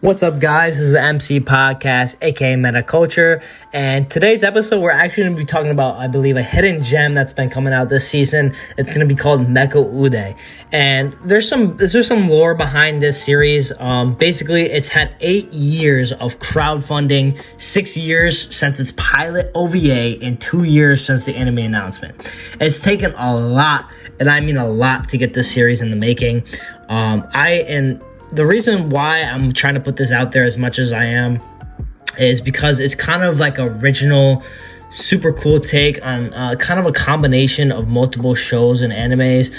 What's up, guys? This is the MCpodcast, aka Meta-Culture, and today's episode we're actually going to be talking about, I believe, a hidden gem that's been coming out this season. It's going to be called Mecha-Ude, and there's some lore behind this series. Basically, it's had 8 years of crowdfunding, 6 years since its pilot OVA, and 2 years since the anime announcement. It's taken a lot, and I mean a lot, to get this series in the making. The reason why I'm trying to put this out there as much as I am is because it's kind of like original, super cool take on kind of a combination of multiple shows and animes.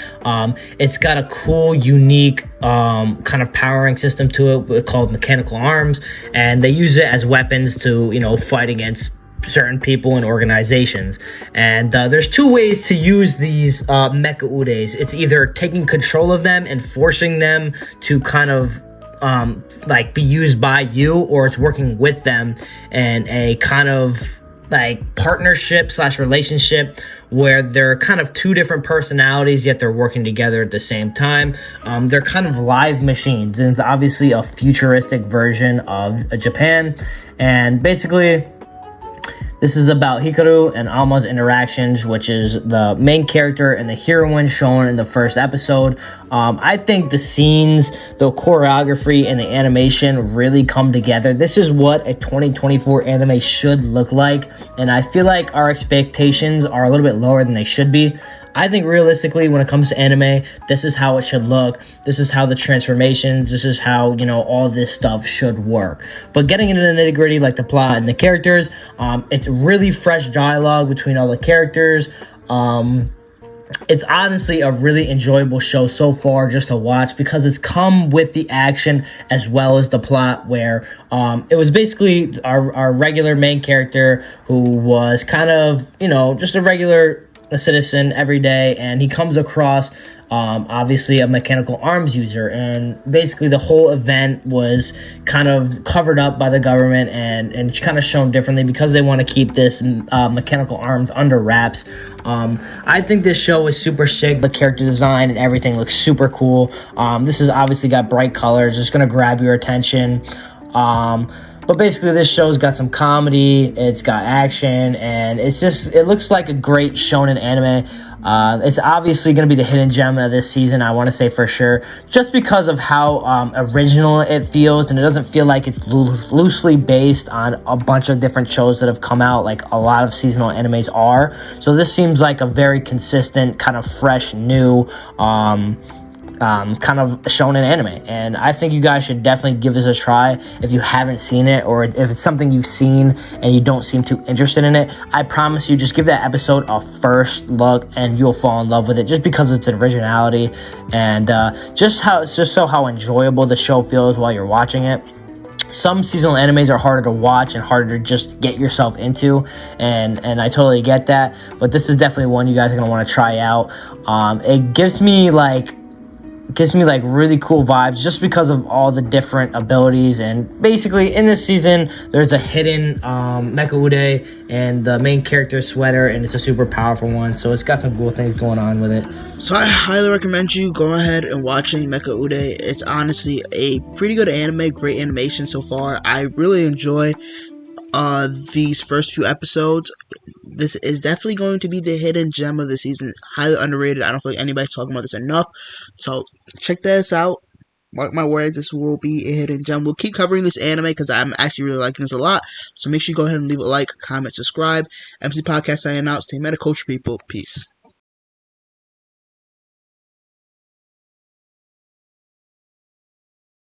It's got a cool, unique kind of powering system to it called mechanical arms, and they use it as weapons to, fight against certain people and organizations. And there's two ways to use these Mecha-Udes. It's either taking control of them and forcing them to kind of be used by you, or it's working with them in a kind of like partnership / relationship where they're kind of two different personalities, yet they're working together at the same time. They're kind of live machines, and it's obviously a futuristic version of Japan. And basically, this is about Hikaru and Alma's interactions, which is the main character and the heroine shown in the first episode. I think the scenes, the choreography, and the animation really come together. This is what a 2024 anime should look like, and I feel like our expectations are a little bit lower than they should be. I think realistically, when it comes to anime, this is how it should look. This is how the transformations, this is how, all this stuff should work. But getting into the nitty gritty, like the plot and the characters, it's really fresh dialogue between all the characters. It's honestly a really enjoyable show so far just to watch, because it's come with the action as well as the plot, where it was basically our regular main character who was kind of, just a citizen every day, and he comes across obviously a mechanical arms user, and basically the whole event was kind of covered up by the government and kind of shown differently because they want to keep this mechanical arms under wraps. I think this show is super sick. The character design and everything looks super cool. This has obviously got bright colors. It's going to grab your attention. But basically, this show's got some comedy, it's got action, and it looks like a great shonen anime. It's obviously going to be the hidden gem of this season, I want to say for sure, just because of how original it feels, and it doesn't feel like it's loosely based on a bunch of different shows that have come out, like a lot of seasonal animes are. So this seems like a very consistent, kind of fresh, new kind of shonen anime, and I think you guys should definitely give this a try if you haven't seen it, or if it's something you've seen and you don't seem too interested in it. I promise you, just give that episode a first look and you'll fall in love with it, just because it's originality and just how enjoyable the show feels while you're watching it. Some seasonal animes are harder to watch and harder to just get yourself into, and I totally get that, but this is definitely one you guys are going to want to try out. It gives me really cool vibes just because of all the different abilities. And basically in this season there's a hidden Mecha-Ude and the main character's sweater, and it's a super powerful one, so it's got some cool things going on with it. So I highly recommend you go ahead and watching Mecha-Ude. It's honestly a pretty good anime, great animation so far. I really enjoy these first few episodes. This is definitely going to be the hidden gem of the season. Highly underrated. I don't feel like anybody's talking about this enough. So check this out. Mark my words, this will be a hidden gem. We'll keep covering this anime because I'm actually really liking this a lot. So make sure you go ahead and leave a like, comment, subscribe. MC Podcast signing out. Stay Meta-Culture, people. Peace.